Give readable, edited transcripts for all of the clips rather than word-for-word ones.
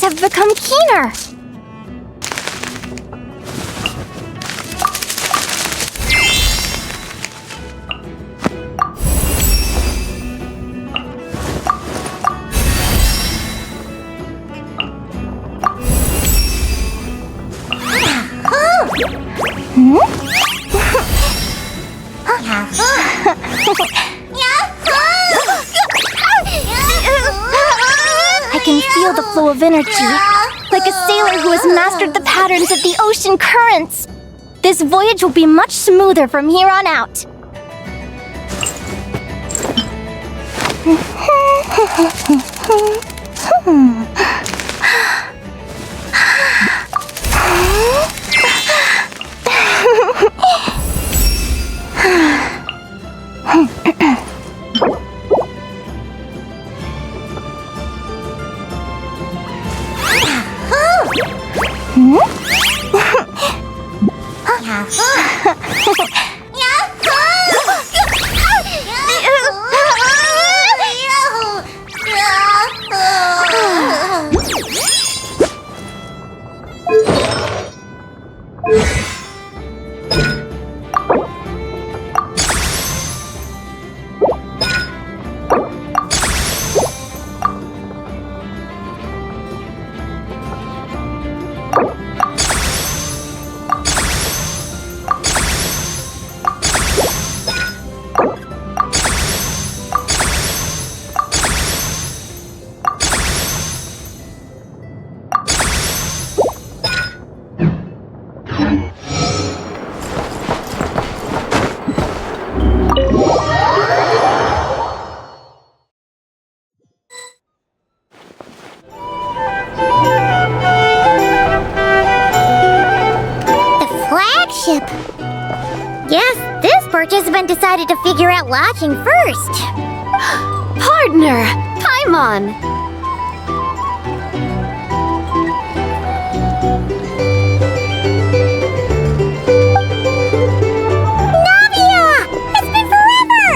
have become keener. I can feel the flow of energy, like a sailor who has mastered the patterns of the ocean currents. This voyage will be much smoother from here on out. Guess this participant decided to figure out latching first. Partner, Paimon. Navia! It's been forever!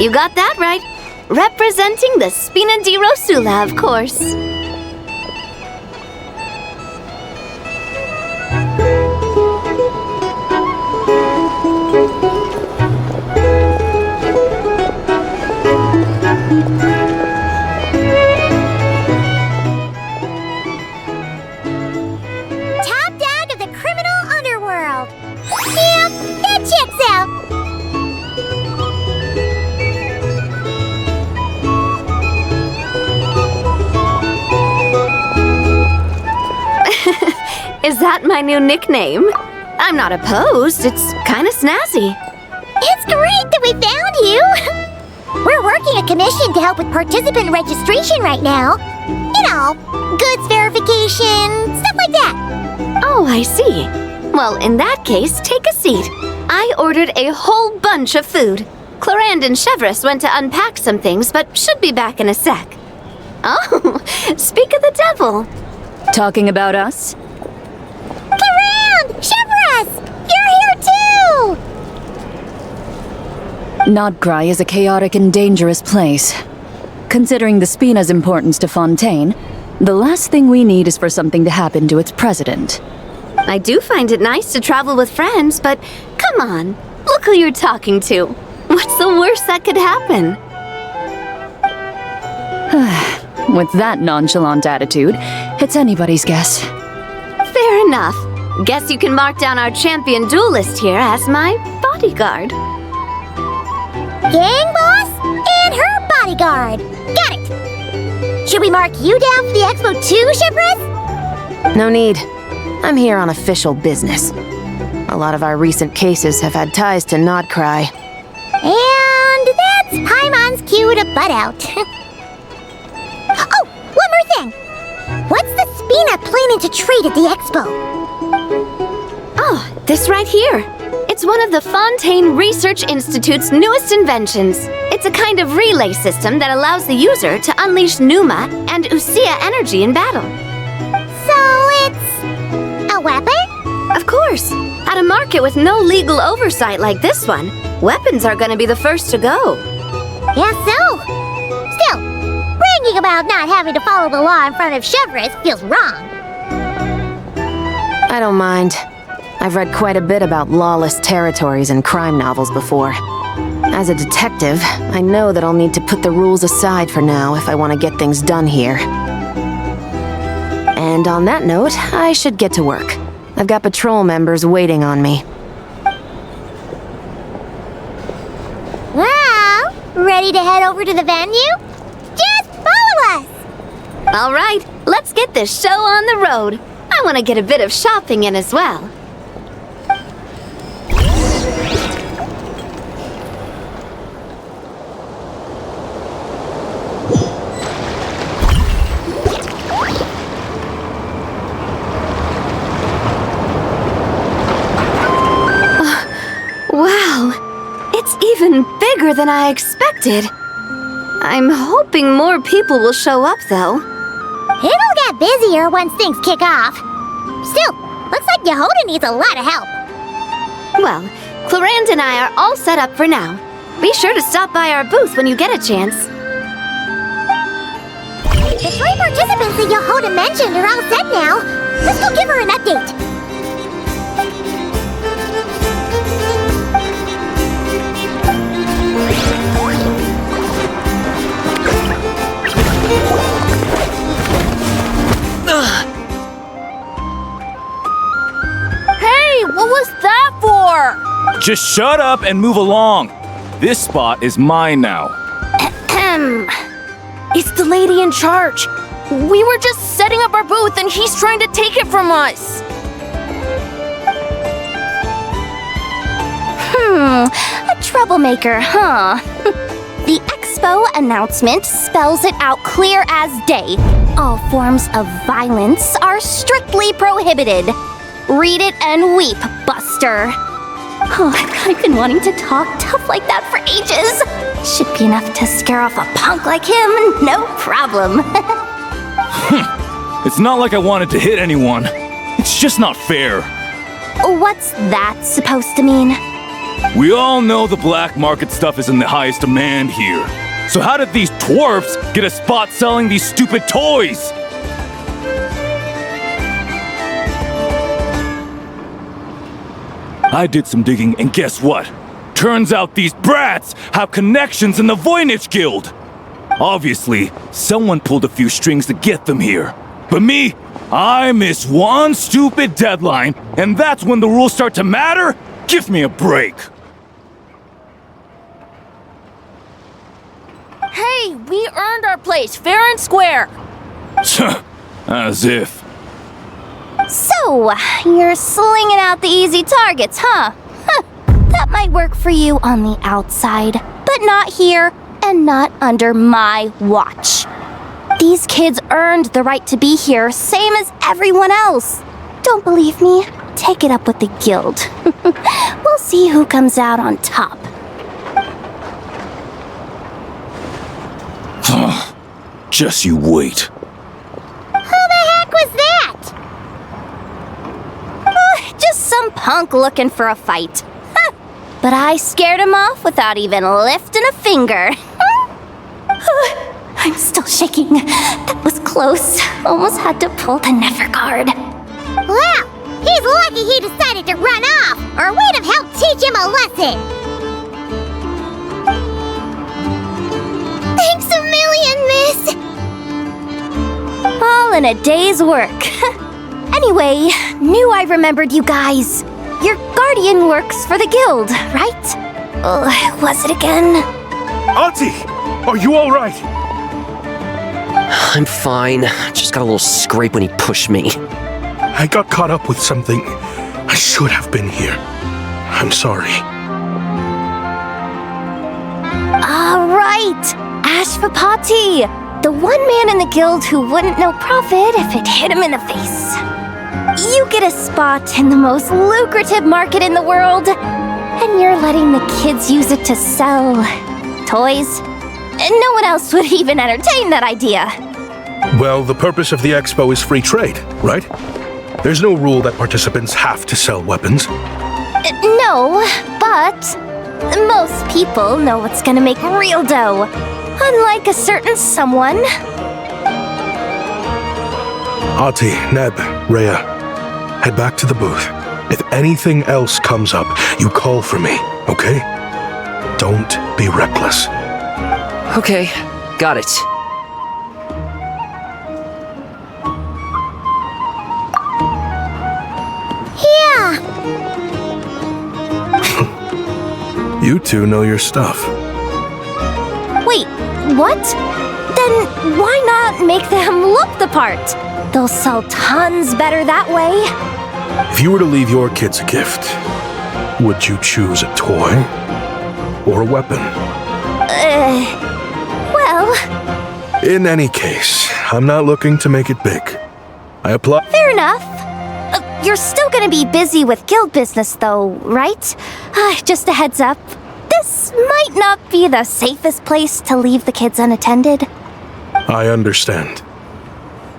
You got that right. Representing the Spina di Rosula, of course. Is that my new nickname? I'm not opposed. It's kind of snazzy. It's great that we found you! We're working a commission to help with participant registration right now. You know, goods verification, stuff like that. Oh, I see. Well, in that case, take a seat. I ordered a whole bunch of food. Clarand and Chevreuse went to unpack some things, but should be back in a sec. Oh, speak of the devil. Talking about us? Clarand! Chevreuse! You're here too! Nodcry is a chaotic and dangerous place. Considering the Spina's importance to Fontaine, the last thing we need is for something to happen to its president. I do find it nice to travel with friends, but come on, look who you're talking to. What's the worst that could happen? With that nonchalant attitude, it's anybody's guess. Fair enough. Guess you can mark down our champion duelist here as my bodyguard. Gang boss and her bodyguard. Got it! Should we mark you down for the expo too, Chevreuse? No need. I'm here on official business. A lot of our recent cases have had ties to Nodcry. And that's Paimon's cue to butt out. Oh, one more thing. What's the Spina planning to trade at the expo? Oh, this right here. It's one of the Fontaine Research Institute's newest inventions. It's a kind of relay system that allows the user to unleash Pneuma and Usia energy in battle. So it's a weapon? Of course. At a market with no legal oversight like this one, weapons are going to be the first to go. Yeah, so. Still, bring thinking about not having to follow the law in front of Chevres feels wrong. I don't mind. I've read quite a bit about lawless territories and crime novels before. As a detective, I know that I'll need to put the rules aside for now if I want to get things done here. And on that note, I should get to work. I've got patrol members waiting on me. Well, ready to head over to the venue? Just follow us! All right, let's get this show on the road. I want to get a bit of shopping in as well. Wow, it's even bigger than I expected. I'm hoping more people will show up, though. It'll get busier once things kick off. Still, looks like Yehuda needs a lot of help. Well, Clarand and I are all set up for now. Be sure to stop by our booth when you get a chance. The 3 participants that Yehuda mentioned are all set now. Let's go give her an update. Hey, what was that for? Just shut up and move along. This spot is mine now. It's the lady in charge. We were just setting up our booth and he's trying to take it from us. A troublemaker, huh? The expo announcement spells it out clear as day. All forms of violence are strictly prohibited. Read it and weep, Buster. Oh, I've been wanting to talk tough like that for ages. Should be enough to scare off a punk like him, no problem. It's not like I wanted to hit anyone. It's just not fair. What's that supposed to mean? We all know the black market stuff is in the highest demand here. So how did these dwarfs get a spot selling these stupid toys? I did some digging, and guess what? Turns out these brats have connections in the Voynich Guild. Obviously, someone pulled a few strings to get them here. But me, I miss one stupid deadline, and that's when the rules start to matter? Give me a break. Hey, we earned our place fair and square. As if. So, you're slinging out the easy targets, huh? That might work for you on the outside, but not here and not under my watch. These kids earned the right to be here, same as everyone else. Don't believe me? Take it up with the guild. We'll see who comes out on top. Just you wait. Who the heck was that? Just some punk looking for a fight. But I scared him off without even lifting a finger. I'm still shaking. That was close. Almost had to pull the never guard. Well, he's lucky he decided to run off, or we'd have helped teach him a lesson. Thanks a million, miss. All in a day's work. Anyway, knew I remembered you guys. Your guardian works for the guild, right? Was it again? Auntie! Are you alright? I'm fine. Just got a little scrape when he pushed me. I got caught up with something. I should have been here. I'm sorry. Right! Ashvapati! The one man in the guild who wouldn't know profit if it hit him in the face. You get a spot in the most lucrative market in the world, and you're letting the kids use it to sell toys. And no one else would even entertain that idea. Well, the purpose of the expo is free trade, right? There's no rule that participants have to sell weapons. No, but most people know what's gonna make real dough. Unlike a certain someone. Ati, Neb, Rhea, head back to the booth. If anything else comes up, you call for me, okay? Don't be reckless. Okay, got it. Yeah. You two know your stuff. Wait, what? Then why not make them look the part? They'll sell tons better that way. If you were to leave your kids a gift, would you choose a toy or a weapon? Well, In any case, I'm not looking to make it big. I apply. fair enough. You're still gonna be busy with guild business though, right? Just a heads up. This might not be the safest place to leave the kids unattended. I understand.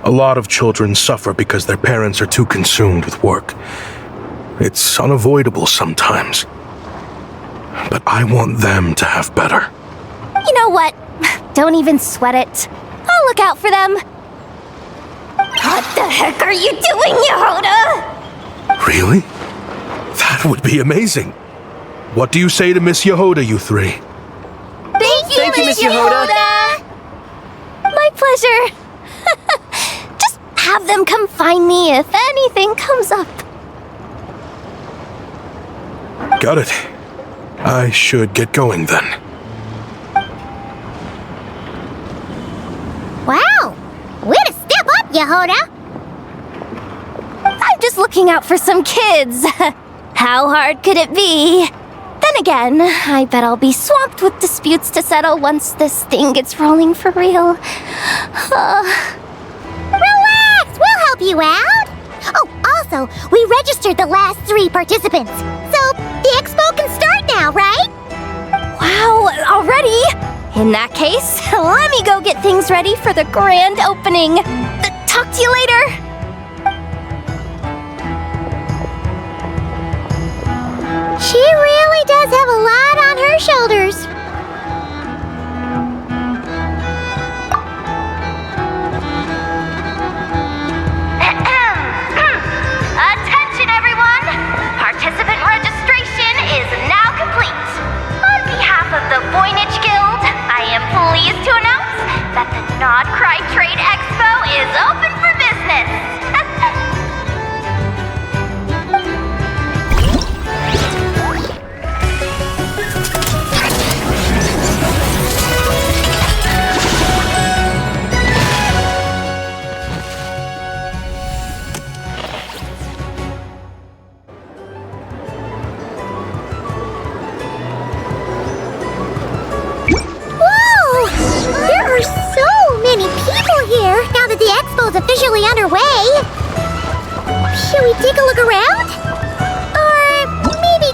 A lot of children suffer because their parents are too consumed with work. It's unavoidable sometimes. But I want them to have better. You know what? Don't even sweat it. I'll look out for them. What the heck are you doing, Yehoda? Really? That would be amazing. What do you say to Miss Yehoda, you three? Thank you, Miss Yehoda. My pleasure. Just have them come find me if anything comes up. Got it. I should get going then. Wow. Way to step up, Yehoda. I'm just looking out for some kids. How hard could it be? Then again, I bet I'll be swamped with disputes to settle once this thing gets rolling for real. Relax, we'll help you out. Oh, also, we registered the last 3 participants. So, the expo can start now, right? Wow, already? In that case, let me go get things ready for the grand opening. Talk to you later. She really does have a lot on her shoulders. Attention, everyone! Participant registration is now complete. On behalf of the Voynich Guild, I am pleased to announce that the Nod Cry Trade Expo is open for business. Whoa! There are so many people here now that the expo's officially underway. Should we take a look around? Or maybe...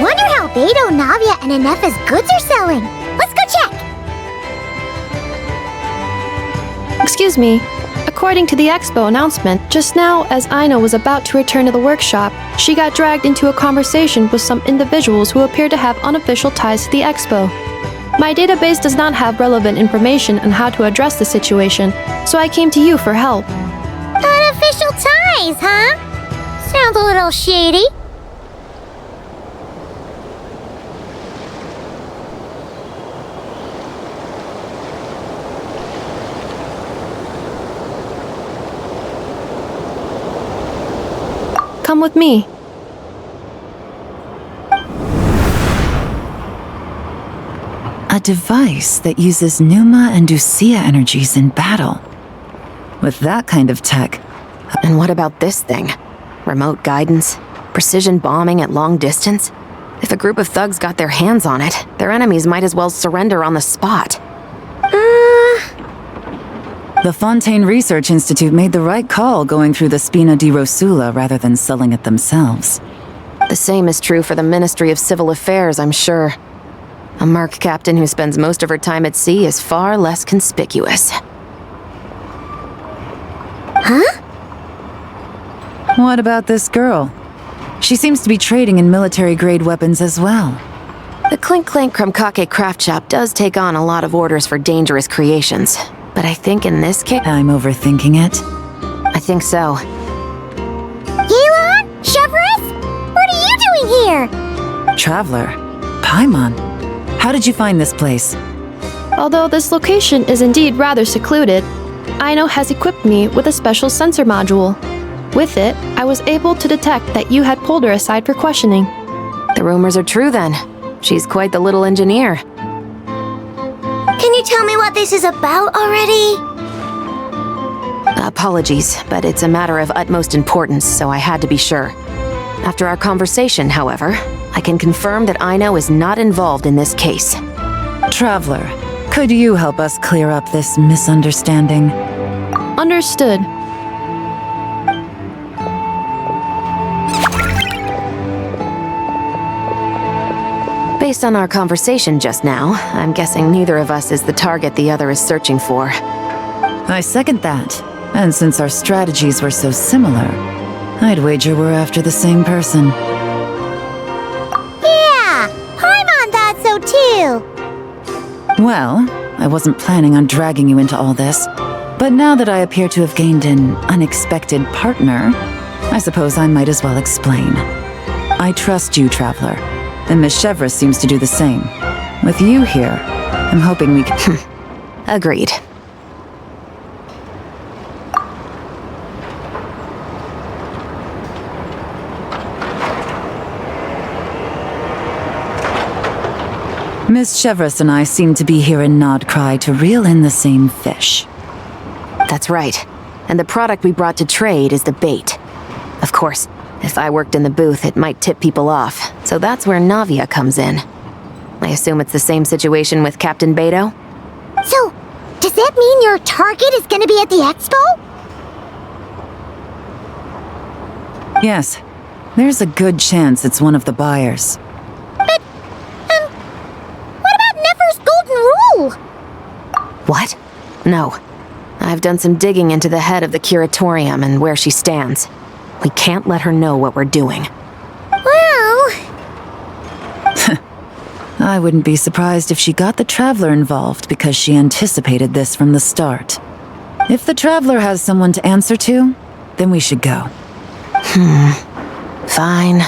Wonder how Beto, Navia, and Ineffa's goods are selling. Let's go check. Excuse me. According to the expo announcement, just now as Aina was about to return to the workshop, she got dragged into a conversation with some individuals who appear to have unofficial ties to the expo. My database does not have relevant information on how to address the situation, so I came to you for help. Unofficial ties, huh? Sounds a little shady. Come with me. A device that uses Pneuma and Ducia energies in battle. With that kind of tech, And what about this thing? Remote guidance? Precision bombing at long distance? If a group of thugs got their hands on it, their enemies might as well surrender on the spot. the Fontaine Research Institute made the right call going through the Spina di Rosula rather than selling it themselves. The same is true for the Ministry of Civil Affairs, I'm sure. A merc captain who spends most of her time at sea is far less conspicuous. Huh? What about this girl? She seems to be trading in military-grade weapons as well. The Clink Clank Krumkake craft shop does take on a lot of orders for dangerous creations. But I think in this case... I'm overthinking it. I think so. Yelan? Chevrolet? What are you doing here? Traveler? Paimon? How did you find this place? Although this location is indeed rather secluded, Aino has equipped me with a special sensor module. With it, I was able to detect that you had pulled her aside for questioning. The rumors are true then. She's quite the little engineer. Can you tell me what this is about already? Apologies, but it's a matter of utmost importance, so I had to be sure. After our conversation, however, I can confirm that Aino is not involved in this case. Traveler, could you help us clear up this misunderstanding? Understood. Based on our conversation just now, I'm guessing neither of us is the target the other is searching for. I second that. And since our strategies were so similar, I'd wager we're after the same person. Yeah, Paimon thought so too. Well, I wasn't planning on dragging you into all this, but now that I appear to have gained an unexpected partner, I suppose I might as well explain. I trust you, Traveler, and Miss Chevrolet seems to do the same. With you here, I'm hoping we can... Agreed. Miss Chevrolet and I seem to be here in Nodcry to reel in the same fish. That's right. And the product we brought to trade is the bait. Of course, if I worked in the booth, it might tip people off, so that's where Navia comes in. I assume it's the same situation with Captain Beto? So, does that mean your target is gonna be at the expo? Yes, there's a good chance it's one of the buyers. But, what about Nefer's golden rule? What? No. I've done some digging into the head of the curatorium and where she stands. We can't let her know what we're doing. Well... I wouldn't be surprised if she got the Traveler involved because she anticipated this from the start. If the Traveler has someone to answer to, then we should go. Fine.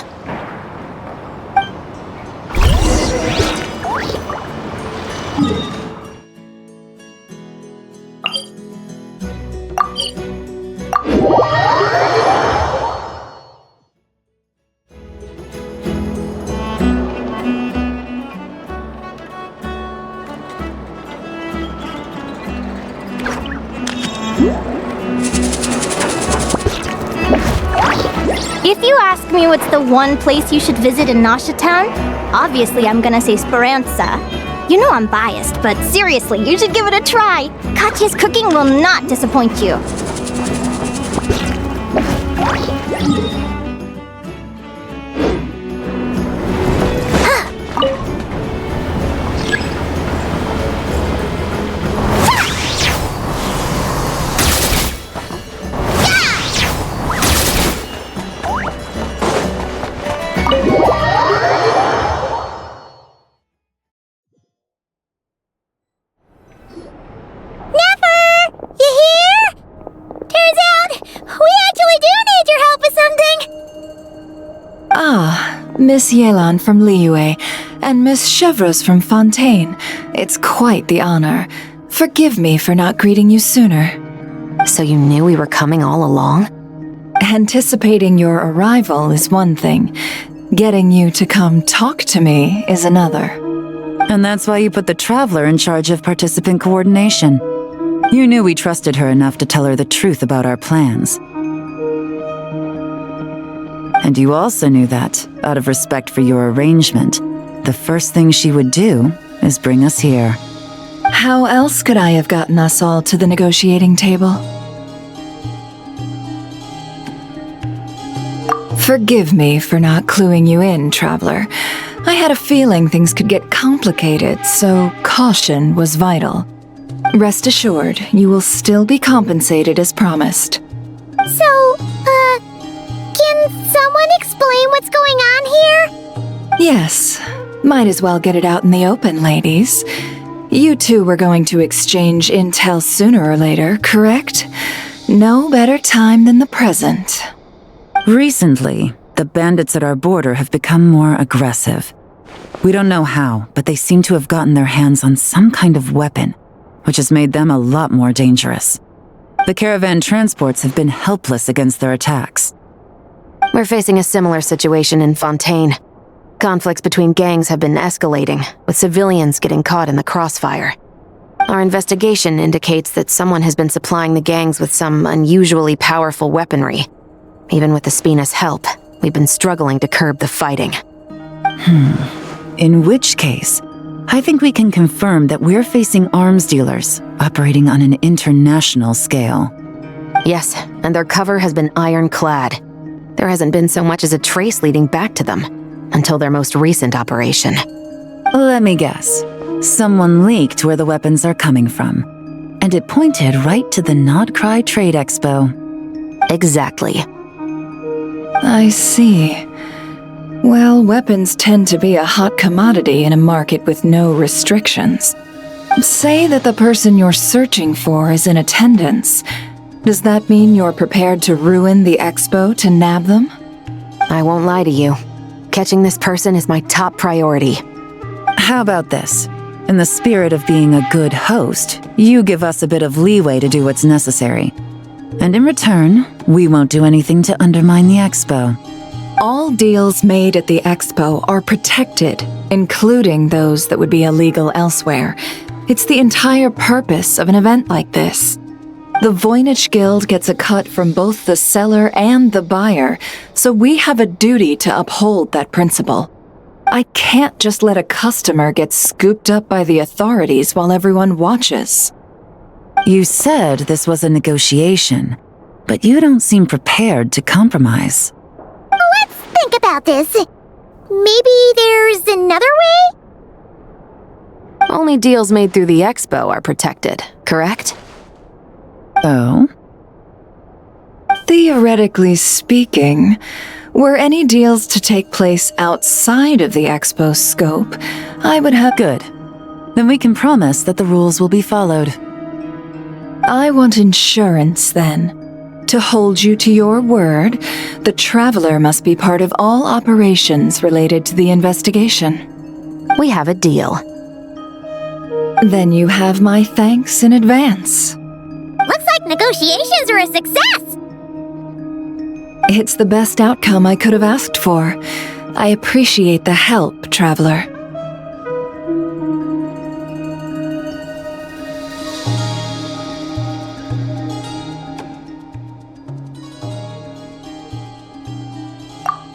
If you ask me what's the one place you should visit in Nashatan, obviously I'm gonna say Speranza. You know I'm biased, but seriously, you should give it a try. Katya's cooking will not disappoint you. Miss Yelan from Liyue, and Miss Chevreuse from Fontaine. It's quite the honor. Forgive me for not greeting you sooner. So you knew we were coming all along? Anticipating your arrival is one thing. Getting you to come talk to me is another. And that's why you put the Traveler in charge of participant coordination. You knew we trusted her enough to tell her the truth about our plans. And you also knew that, out of respect for your arrangement, the first thing she would do is bring us here. How else could I have gotten us all to the negotiating table? Forgive me for not cluing you in, Traveler. I had a feeling things could get complicated, so caution was vital. Rest assured, you will still be compensated as promised. So, can someone explain what's going on here? Yes, might as well get it out in the open, ladies. You two were going to exchange intel sooner or later, correct? No better time than the present. Recently, the bandits at our border have become more aggressive. We don't know how, but they seem to have gotten their hands on some kind of weapon, which has made them a lot more dangerous. The caravan transports have been helpless against their attacks. We're facing a similar situation in Fontaine. Conflicts between gangs have been escalating, with civilians getting caught in the crossfire. Our investigation indicates that someone has been supplying the gangs with some unusually powerful weaponry. Even with the Spina's help, we've been struggling to curb the fighting. In which case, I think we can confirm that we're facing arms dealers operating on an international scale. Yes, and their cover has been ironclad. There hasn't been so much as a trace leading back to them, until their most recent operation. Let me guess. Someone leaked where the weapons are coming from, and it pointed right to the Nodcry Trade Expo. Exactly. I see. Well, weapons tend to be a hot commodity in a market with no restrictions. Say that the person you're searching for is in attendance. Does that mean you're prepared to ruin the expo to nab them? I won't lie to you. Catching this person is my top priority. How about this? In the spirit of being a good host, you give us a bit of leeway to do what's necessary. And in return, we won't do anything to undermine the expo. All deals made at the expo are protected, including those that would be illegal elsewhere. It's the entire purpose of an event like this. The Voynich Guild gets a cut from both the seller and the buyer, so we have a duty to uphold that principle. I can't just let a customer get scooped up by the authorities while everyone watches. You said this was a negotiation, but you don't seem prepared to compromise. Let's think about this. Maybe there's another way? Only deals made through the expo are protected, correct? Oh? Theoretically speaking, were any deals to take place outside of the expo's scope, I would have— Good. Then we can promise that the rules will be followed. I want insurance, then. To hold you to your word, the Traveler must be part of all operations related to the investigation. We have a deal. Then you have my thanks in advance. Looks like negotiations are a success! It's the best outcome I could have asked for. I appreciate the help, Traveler.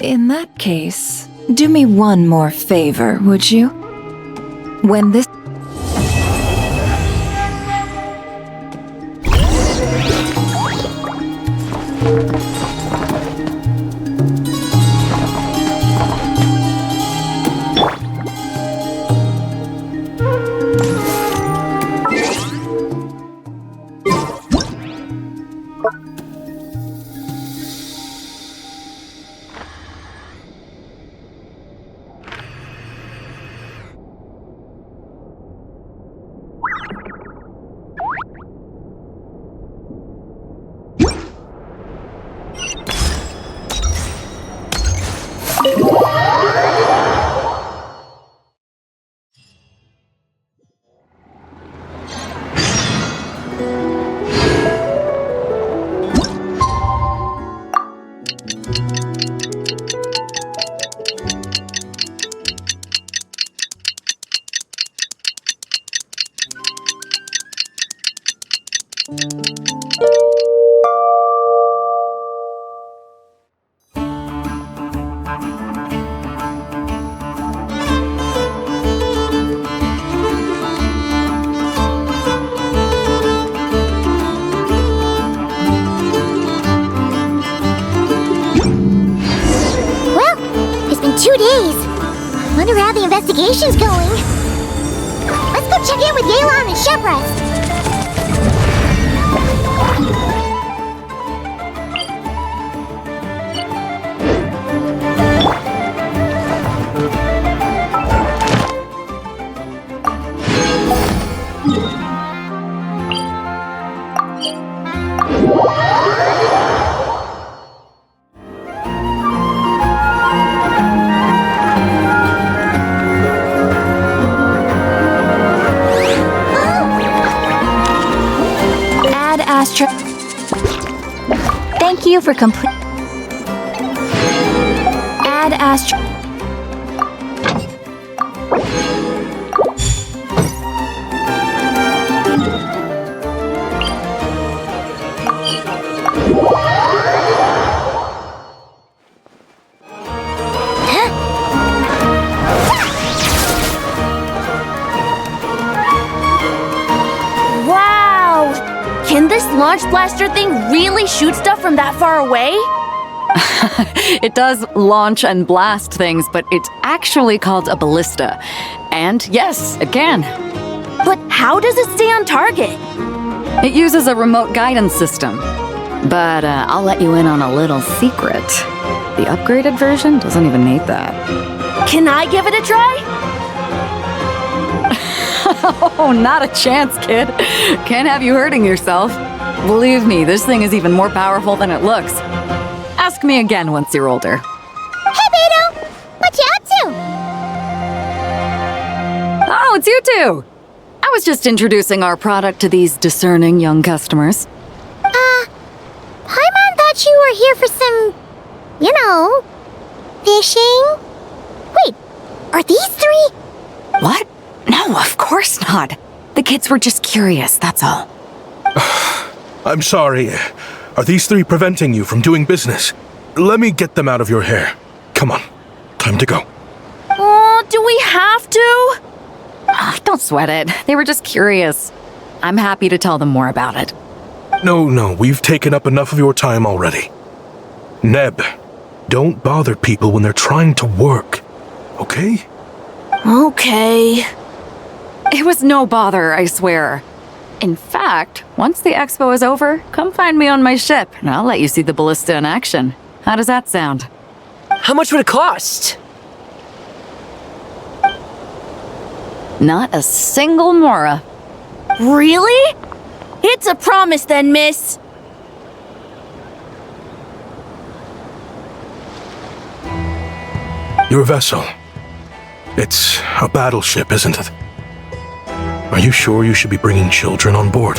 In that case, do me one more favor, would you? When this— Well, it's been 2 days. I wonder how investigation's going. Let's go check in with Yelan and Chevres. Thank you for complete. Add Astro. Wow! Can this launch blaster thing really shoot stuff from that far away? It does launch and blast things, but it's actually called a ballista. And yes, again, But how does it stay on target? it uses a remote guidance system. But I'll let you in on a little secret. The upgraded version doesn't even need that. Can I give it a try? Oh, not a chance, kid. Can't have you hurting yourself. Believe me, this thing is even more powerful than it looks. Ask me again once you're older. Hey, Beto! What you up to? Oh, it's you two! I was just introducing our product to these discerning young customers. Paimon thought you were here for some, fishing? Wait, are these three? What? No, of course not. The kids were just curious, that's all. I'm sorry. Are these three preventing you from doing business? Let me get them out of your hair. Come on. Time to go. Oh, do we have to? Don't sweat it. They were just curious. I'm happy to tell them more about it. No, we've taken up enough of your time already. Neb, don't bother people when they're trying to work. Okay? Okay. It was no bother, I swear. In fact, once the expo is over, come find me on my ship, and I'll let you see the ballista in action. How does that sound? How much would it cost? Not a single mora. Really? It's a promise then, miss. Your vessel. It's a battleship, isn't it? Are you sure you should be bringing children on board?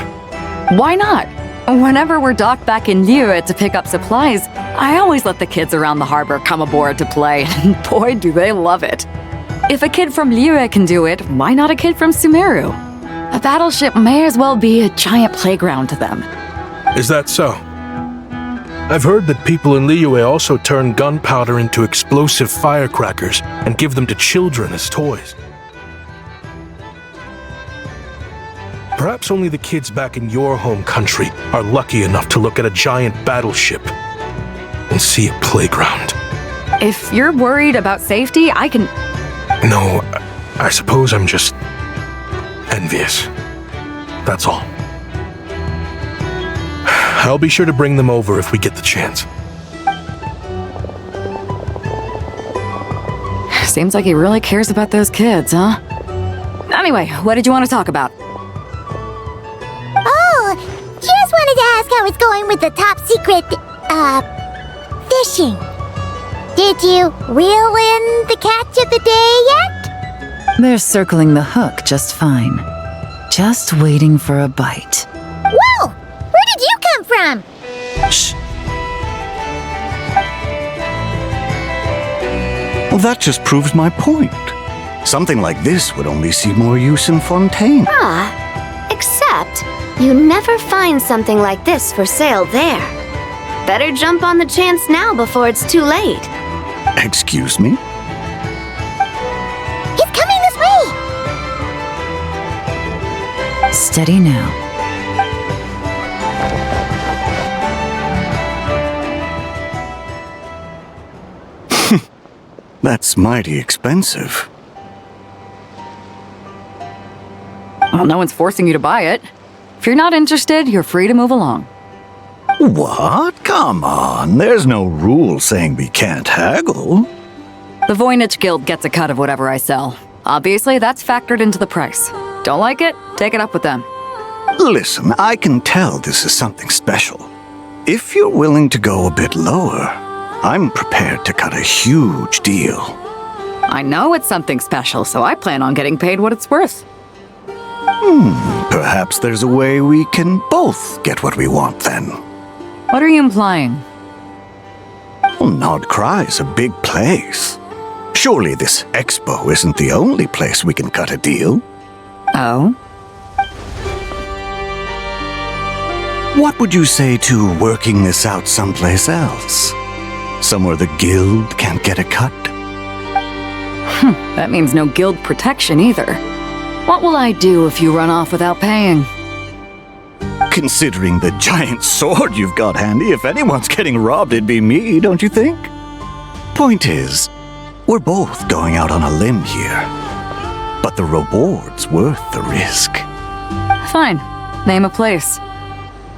Why not? Whenever we're docked back in Liyue to pick up supplies, I always let the kids around the harbor come aboard to play, and boy, do they love it. If a kid from Liyue can do it, why not a kid from Sumeru? A battleship may as well be a giant playground to them. Is that so? I've heard that people in Liyue also turn gunpowder into explosive firecrackers and give them to children as toys. Perhaps only the kids back in your home country are lucky enough to look at a giant battleship and see a playground. If you're worried about safety, I can... No, I suppose I'm just envious. That's all. I'll be sure to bring them over if we get the chance. Seems like he really cares about those kids, huh? Anyway, what did you want to talk about? Oh, just wanted to ask how it's going with the top secret, fishing. Did you reel in the catch of the day yet? They're circling the hook just fine. Just waiting for a bite. Whoa! Where did you come from? Shh. Well, that just proves my point. Something like this would only see more use in Fontaine. Except, you never find something like this for sale there. Better jump on the chance now before it's too late. Excuse me? He's coming this way! Steady now. That's mighty expensive. Well, no one's forcing you to buy it. If you're not interested, you're free to move along. What? Come on, there's no rule saying we can't haggle. The Voynich Guild gets a cut of whatever I sell. Obviously, that's factored into the price. Don't like it? Take it up with them. Listen, I can tell this is something special. If you're willing to go a bit lower, I'm prepared to cut a huge deal. I know it's something special, so I plan on getting paid what it's worth. Perhaps there's a way we can both get what we want then. What are you implying? Well, Nod Cry's a big place. Surely this expo isn't the only place we can cut a deal. Oh? What would you say to working this out someplace else? Somewhere the guild can't get a cut? That means no guild protection either. What will I do if you run off without paying? Considering the giant sword you've got handy, if anyone's getting robbed, it'd be me, don't you think? Point is, we're both going out on a limb here. But the reward's worth the risk. Fine. Name a place.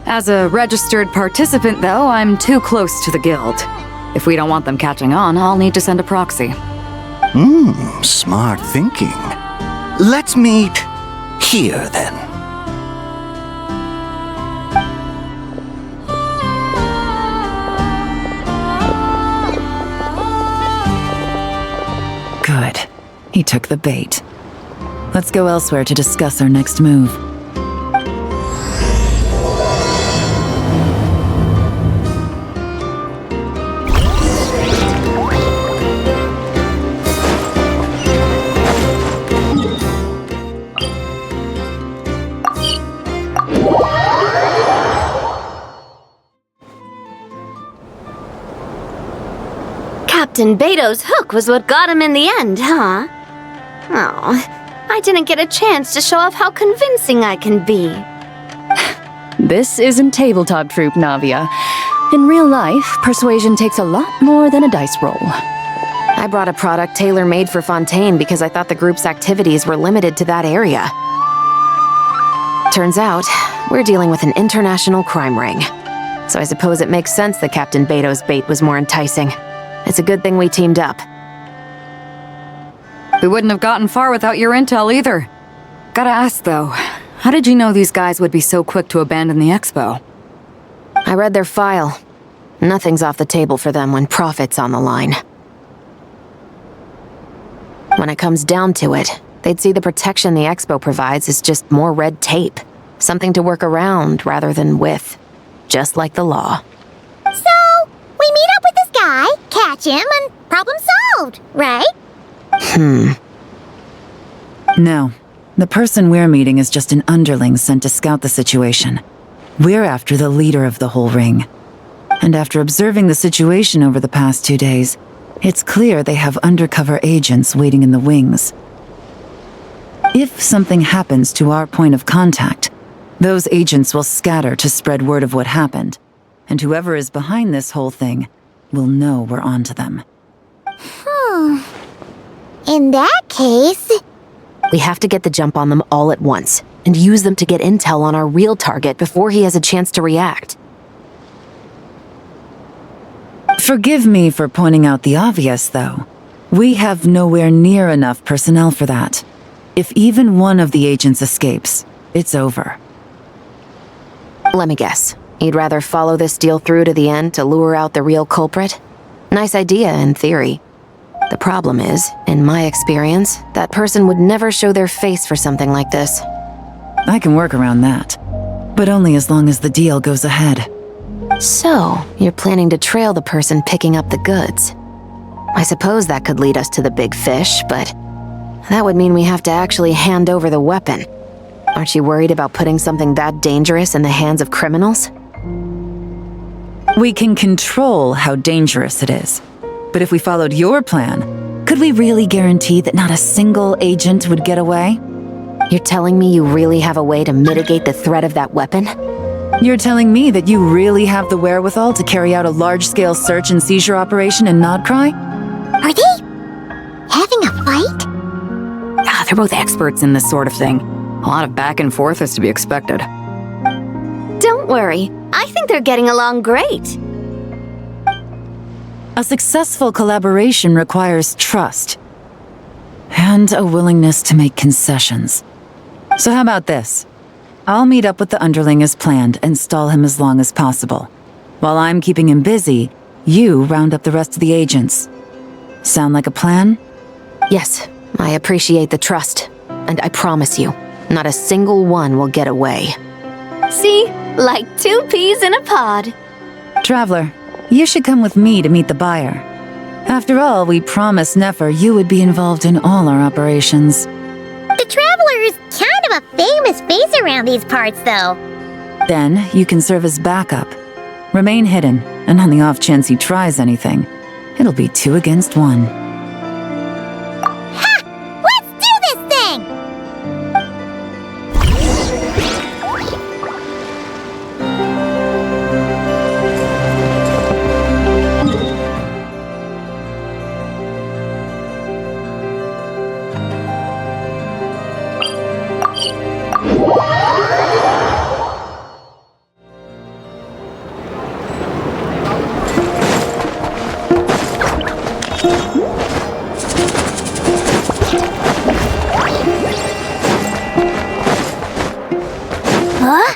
As a registered participant, though, I'm too close to the guild. If we don't want them catching on, I'll need to send a proxy. Smart thinking. Let's meet here, then. Good. He took the bait. Let's go elsewhere to discuss our next move. Captain Beto's hook was what got him in the end, huh? Oh, I didn't get a chance to show off how convincing I can be. This isn't tabletop troop, Navia. In real life, persuasion takes a lot more than a dice roll. I brought a product tailor-made for Fontaine because I thought the group's activities were limited to that area. Turns out, we're dealing with an international crime ring. So I suppose it makes sense that Captain Beto's bait was more enticing. It's a good thing we teamed up. We wouldn't have gotten far without your intel either. Gotta ask, though, how did you know these guys would be so quick to abandon the expo? I read their file. Nothing's off the table for them when profit's on the line. When it comes down to it, they'd see the protection the expo provides as just more red tape. Something to work around rather than with. Just like the law. So, we meet up with this guy, catch him, and problem solved, right? No. The person we're meeting is just an underling sent to scout the situation. We're after the leader of the whole ring. And after observing the situation over the past 2 days, it's clear they have undercover agents waiting in the wings. If something happens to our point of contact, those agents will scatter to spread word of what happened, and whoever is behind this whole thing will know we're onto them. In that case... We have to get the jump on them all at once, and use them to get intel on our real target before he has a chance to react. Forgive me for pointing out the obvious, though. We have nowhere near enough personnel for that. If even one of the agents escapes, it's over. Let me guess. You'd rather follow this deal through to the end to lure out the real culprit? Nice idea, in theory. The problem is, in my experience, that person would never show their face for something like this. I can work around that. But only as long as the deal goes ahead. So, you're planning to trail the person picking up the goods. I suppose that could lead us to the big fish, but that would mean we have to actually hand over the weapon. Aren't you worried about putting something that dangerous in the hands of criminals? We can control how dangerous it is. But if we followed your plan, could we really guarantee that not a single agent would get away? You're telling me you really have a way to mitigate the threat of that weapon? You're telling me that you really have the wherewithal to carry out a large-scale search and seizure operation in Nodcry? Are they having a fight? They're both experts in this sort of thing. A lot of back and forth is to be expected. Don't worry. I think they're getting along great. A successful collaboration requires trust and a willingness to make concessions. So how about this? I'll meet up with the underling as planned and stall him as long as possible. While I'm keeping him busy, you round up the rest of the agents. Sound like a plan? Yes, I appreciate the trust. And I promise you, not a single one will get away. See? Like 2 peas in a pod. Traveler, you should come with me to meet the buyer. After all, we promised Nefer you would be involved in all our operations. The Traveler is kind of a famous face around these parts, though. Then, you can serve as backup. Remain hidden, and on the off chance he tries anything, it'll be 2 against 1. Ha! Let's do this thing! Huh?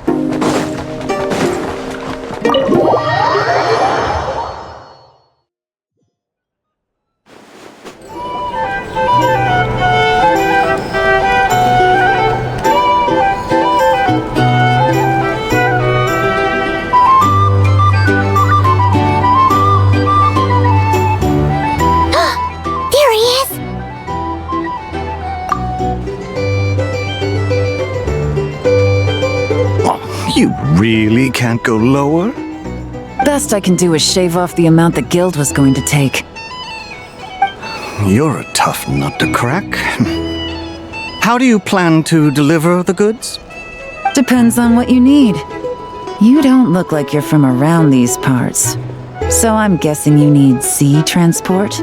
There he is! You really can't go lower? Best I can do is shave off the amount the guild was going to take. You're a tough nut to crack. How do you plan to deliver the goods? Depends on what you need. You don't look like you're from around these parts. So I'm guessing you need sea transport?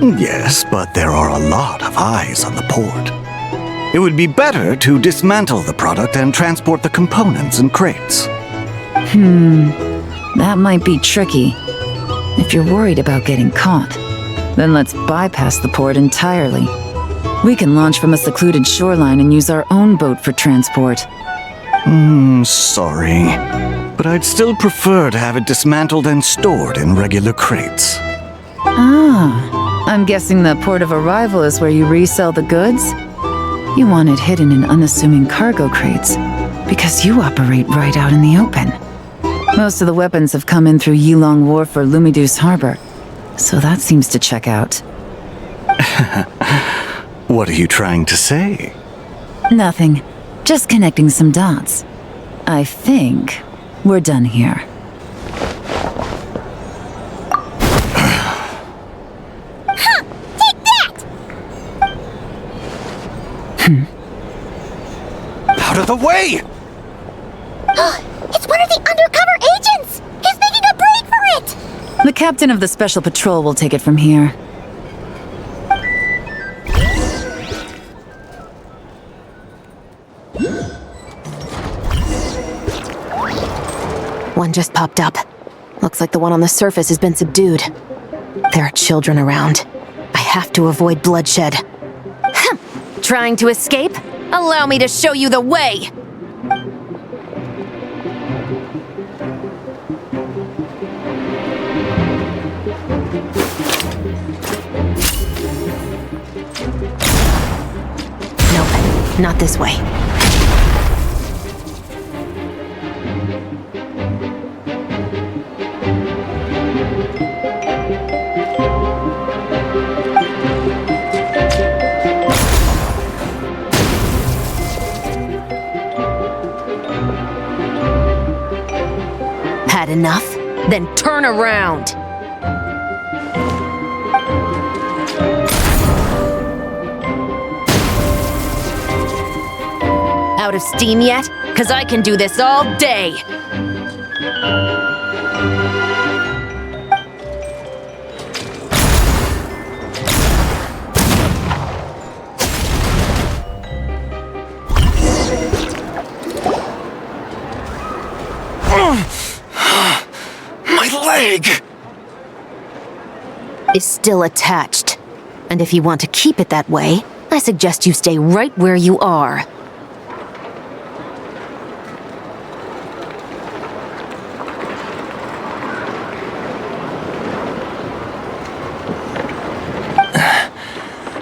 Yes, but there are a lot of eyes on the port. It would be better to dismantle the product and transport the components in crates. That might be tricky. If you're worried about getting caught, then let's bypass the port entirely. We can launch from a secluded shoreline and use our own boat for transport. Sorry. But I'd still prefer to have it dismantled and stored in regular crates. Ah, I'm guessing the port of arrival is where you resell the goods? You want it hidden in unassuming cargo crates, because you operate right out in the open. Most of the weapons have come in through Yilong Wharf or Lumidus Harbor, so that seems to check out. What are you trying to say? Nothing. Just connecting some dots. I think we're done here. Take that! Out of the way! It's one of the undercover agents! He's making a break for it! The captain of the special patrol will take it from here. One just popped up. Looks like the one on the surface has been subdued. There are children around. I have to avoid bloodshed. Trying to escape? Allow me to show you the way! Nope, not this way. Had enough? Then turn around! Out of steam yet? 'Cause I can do this all day! My leg! Is still attached. And if you want to keep it that way, I suggest you stay right where you are.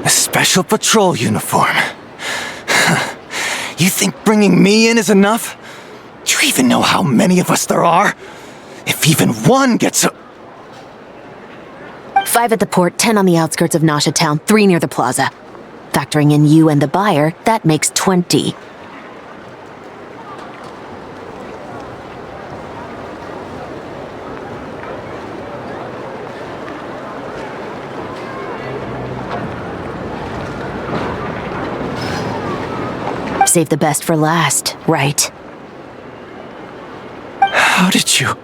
A special patrol uniform. You think bringing me in is enough? Do you even know how many of us there are? If even one gets a... 5 at the port, 10 on the outskirts of Nasha Town, 3 near the plaza. Factoring in you and the buyer, that makes 20. Save the best for last, right? How did you...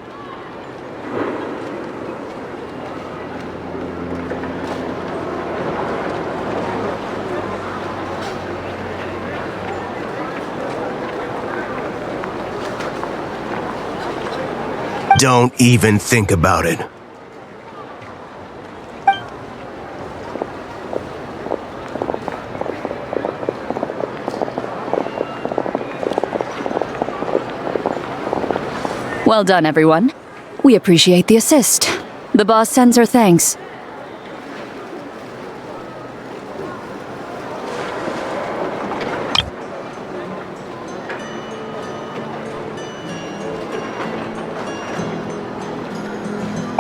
Don't even think about it. Well done, everyone. We appreciate the assist. The boss sends her thanks.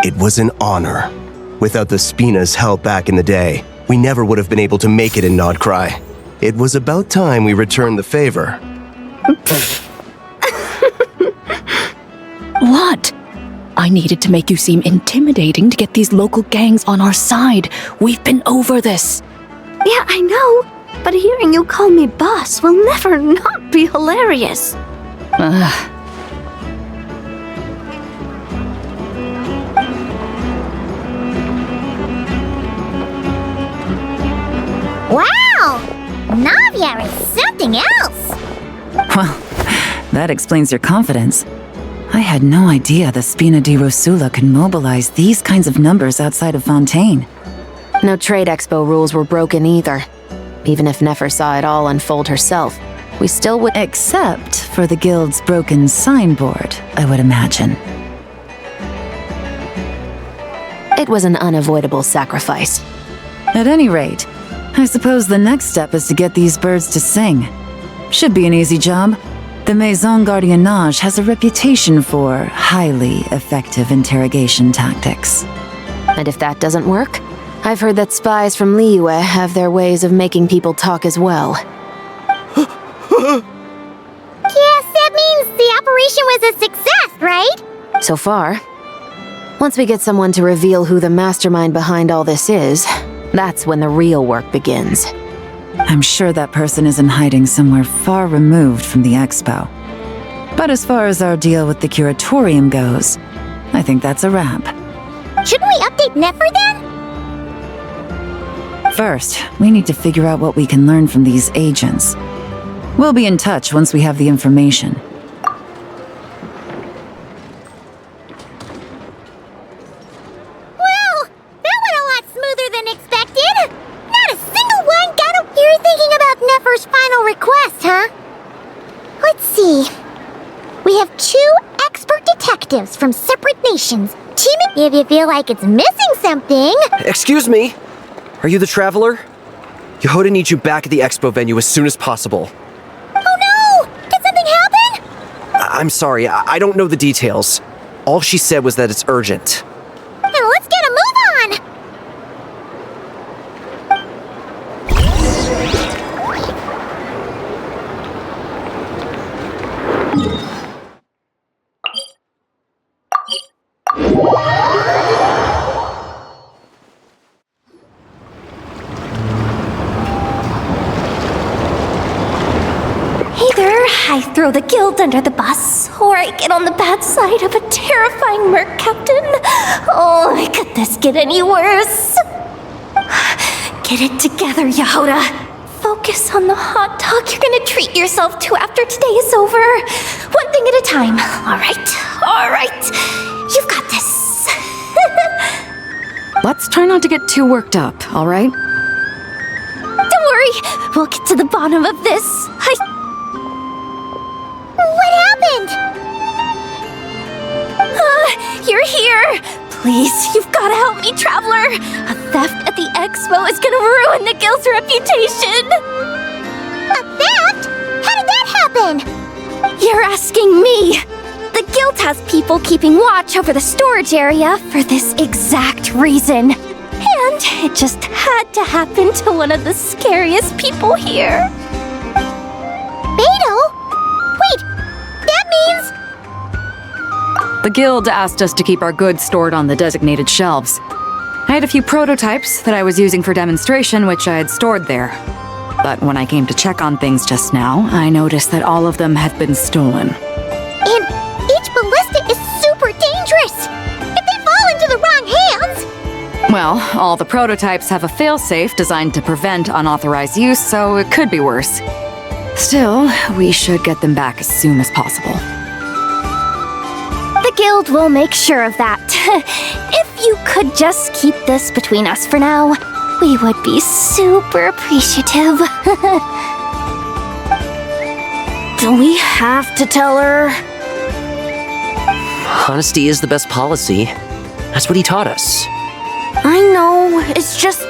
It was an honor. Without the Spina's help back in the day, we never would have been able to make it in Nodcry. It was about time we returned the favor. What? I needed to make you seem intimidating to get these local gangs on our side. We've been over this. Yeah, I know. But hearing you call me boss will never not be hilarious. Wow! Navia is something else! Well, that explains your confidence. I had no idea the Spina di Rosula could mobilize these kinds of numbers outside of Fontaine. No trade expo rules were broken either. Even if Nefer saw it all unfold herself, we still would— Except for the guild's broken signboard, I would imagine. It was an unavoidable sacrifice. At any rate, I suppose the next step is to get these birds to sing. Should be an easy job. The Maison Gardiennage has a reputation for highly effective interrogation tactics. And if that doesn't work, I've heard that spies from Liyue have their ways of making people talk as well. Yes, that means the operation was a success, right? So far. Once we get someone to reveal who the mastermind behind all this is, that's when the real work begins. I'm sure that person is in hiding somewhere far removed from the expo. But as far as our deal with the curatorium goes, I think that's a wrap. Shouldn't we update Nefer then? First, we need to figure out what we can learn from these agents. We'll be in touch once we have the information. Well, that went a lot smoother than expected. Not a single one got a... You're thinking about Nefer's final request, huh? Let's see. We have 2 expert detectives from separate nations. Teaming if you feel like it's missing something. Excuse me? Are you the Traveler? Yehoda needs you back at the expo venue as soon as possible. Oh no! Did something happen? I'm sorry, I don't know the details. All she said was that it's urgent. Then let's get a move on! Either I throw the guild under the bus, or I get on the bad side of a terrifying merc captain. Oh, could this get any worse? Get it together, Yehoda. Focus on the hot dog you're gonna treat yourself to after today is over. One thing at a time, all right? All right, you've got this. Let's try not to get too worked up, all right? Don't worry, we'll get to the bottom of this. What happened? You're here. Please, you've got to help me, Traveler. A theft at the expo is gonna ruin the guild's reputation. A theft? How did that happen? You're asking me. The guild has people keeping watch over the storage area for this exact reason. And it just had to happen to one of the scariest people here. Beto? Wait, that means... The guild asked us to keep our goods stored on the designated shelves. I had a few prototypes that I was using for demonstration, which I had stored there. But when I came to check on things just now, I noticed that all of them had been stolen. And each ballista is super dangerous! If they fall into the wrong hands... Well, all the prototypes have a failsafe designed to prevent unauthorized use, so it could be worse. Still, we should get them back as soon as possible. The guild will make sure of that. If you could just keep this between us for now, we would be super appreciative. Do we have to tell her? Honesty is the best policy. That's what he taught us. I know, it's just...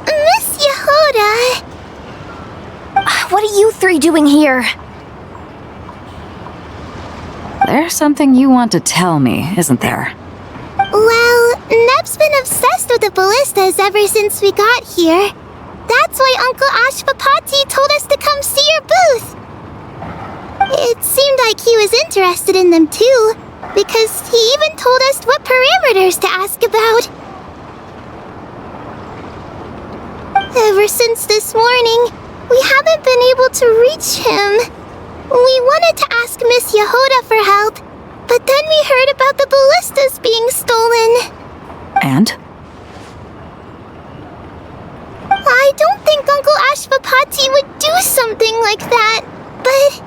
Miss Yehuda... What are you three doing here? There's something you want to tell me, isn't there? Well, Neb's been obsessed with the ballistas ever since we got here. That's why Uncle Ashvapati told us to come see your booth. It seemed like he was interested in them too, because he even told us what parameters to ask about. Ever since this morning, we haven't been able to reach him. We wanted to ask Miss Yehuda for help, but then we heard about the ballistas being stolen. And? I don't think Uncle Ashvapati would do something like that, but...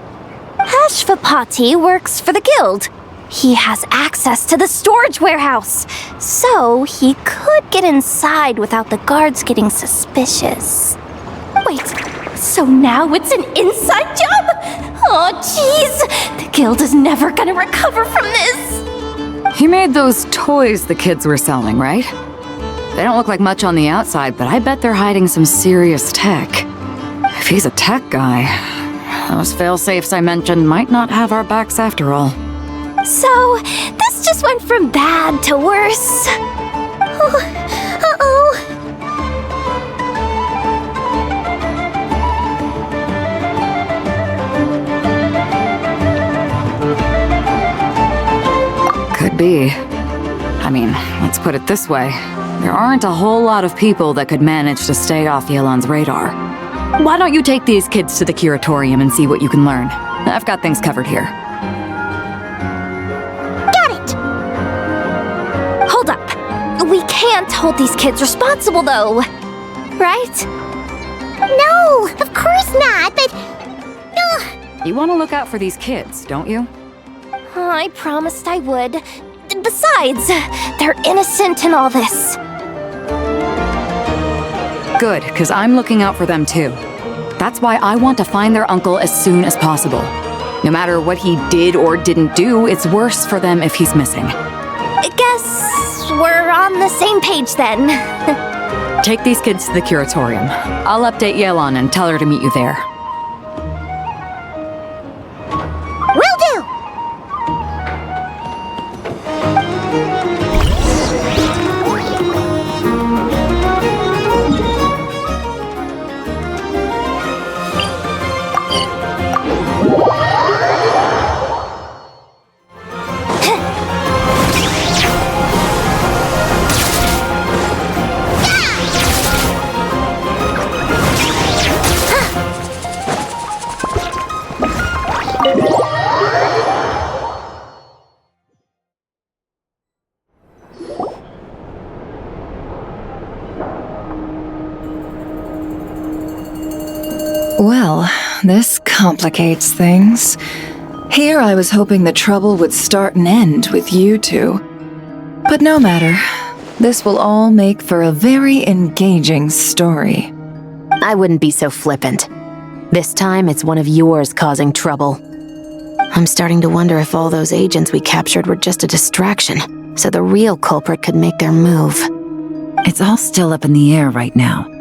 Ashvapati works for the guild. He has access to the storage warehouse, so he could get inside without the guards getting suspicious. Wait, so now it's an inside job? Oh, jeez! The guild is never gonna recover from this! He made those toys the kids were selling, right? They don't look like much on the outside, but I bet they're hiding some serious tech. If he's a tech guy, those fail-safes I mentioned might not have our backs after all. So, this just went from bad to worse. Uh-oh. Could be. I mean, let's put it this way. There aren't a whole lot of people that could manage to stay off Yelan's radar. Why don't you take these kids to the curatorium and see what you can learn? I've got things covered here. Got it! Hold up. We can't hold these kids responsible, though. Right? No, of course not, but... You want to look out for these kids, don't you? I promised I would. Besides, they're innocent in all this. Good, because I'm looking out for them too. That's why I want to find their uncle as soon as possible. No matter what he did or didn't do, it's worse for them if he's missing. I guess we're on the same page then. Take these kids to the curatorium. I'll update Yelan and tell her to meet you there. Will do! Well, this complicates things. Here I was hoping the trouble would start and end with you two. But no matter. This will all make for a very engaging story. I wouldn't be so flippant. This time, it's one of yours causing trouble. I'm starting to wonder if all those agents we captured were just a distraction, so the real culprit could make their move. It's all still up in the air right now.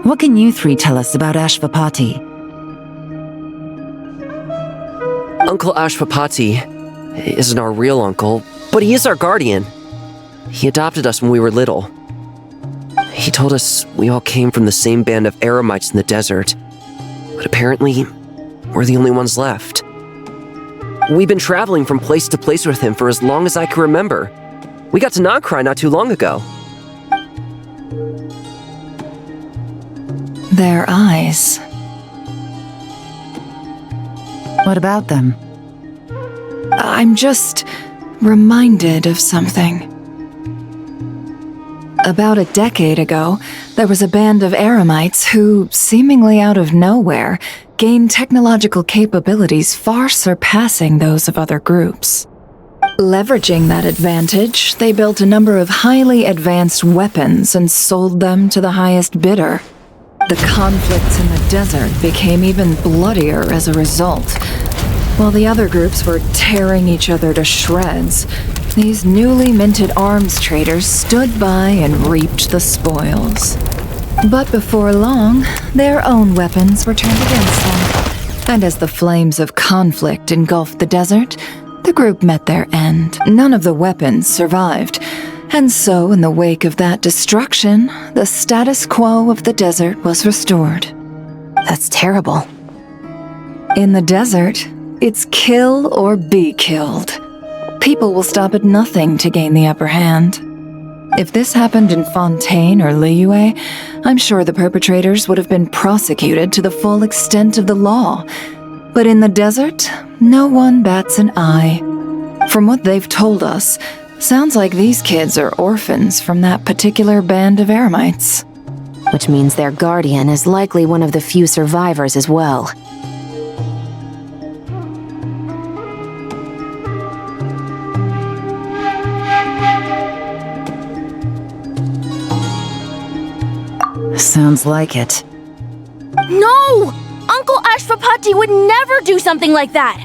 What can you three tell us about Ashvapati? Uncle Ashvapati isn't our real uncle, but he is our guardian. He adopted us when we were little. He told us we all came from the same band of eremites in the desert, but apparently, we're the only ones left. We've been traveling from place to place with him for as long as I can remember. We got to Nagcry not too long ago. Their eyes. What about them? I'm just reminded of something. About a decade ago, there was a band of eremites who, seemingly out of nowhere, gained technological capabilities far surpassing those of other groups. Leveraging that advantage, they built a number of highly advanced weapons and sold them to the highest bidder. The conflicts in the desert became even bloodier as a result. While the other groups were tearing each other to shreds, these newly minted arms traders stood by and reaped the spoils. But before long, their own weapons were turned against them. And as the flames of conflict engulfed the desert, the group met their end. None of the weapons survived. And so, in the wake of that destruction, the status quo of the desert was restored. That's terrible. In the desert, it's kill or be killed. People will stop at nothing to gain the upper hand. If this happened in Fontaine or Liyue, I'm sure the perpetrators would have been prosecuted to the full extent of the law. But in the desert, no one bats an eye. From what they've told us, sounds like these kids are orphans from that particular band of eremites. Which means their guardian is likely one of the few survivors as well. Sounds like it. No! Uncle Ashvapati would never do something like that!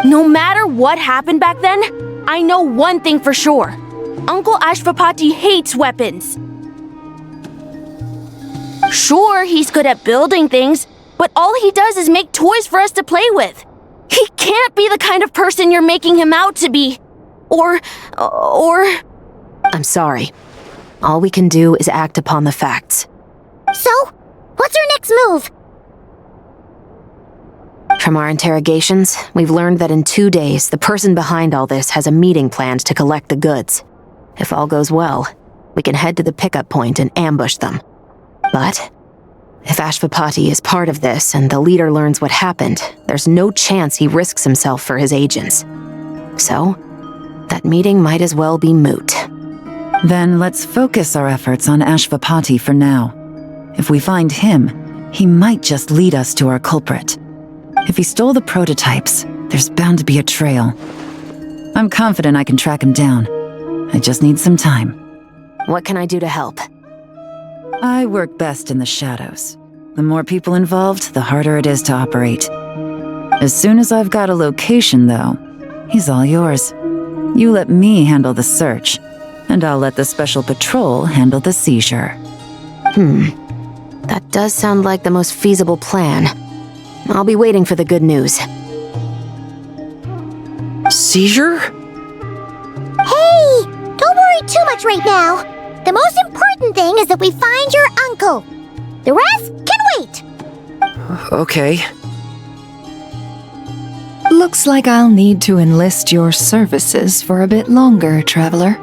No matter what happened back then, I know one thing for sure. Uncle Ashvapati hates weapons. Sure, he's good at building things, but all he does is make toys for us to play with. He can't be the kind of person you're making him out to be. Or... I'm sorry. All we can do is act upon the facts. So, what's our next move? From our interrogations, we've learned that in 2 days, the person behind all this has a meeting planned to collect the goods. If all goes well, we can head to the pickup point and ambush them. But if Ashvapati is part of this and the leader learns what happened, there's no chance he risks himself for his agents. So, that meeting might as well be moot. Then let's focus our efforts on Ashvapati for now. If we find him, he might just lead us to our culprit. If he stole the prototypes, there's bound to be a trail. I'm confident I can track him down. I just need some time. What can I do to help? I work best in the shadows. The more people involved, the harder it is to operate. As soon as I've got a location, though, he's all yours. You let me handle the search, and I'll let the special patrol handle the seizure. That does sound like the most feasible plan. I'll be waiting for the good news. Seizure? Hey! Don't worry too much right now. The most important thing is that we find your uncle. The rest can wait. Okay. Looks like I'll need to enlist your services for a bit longer, Traveler.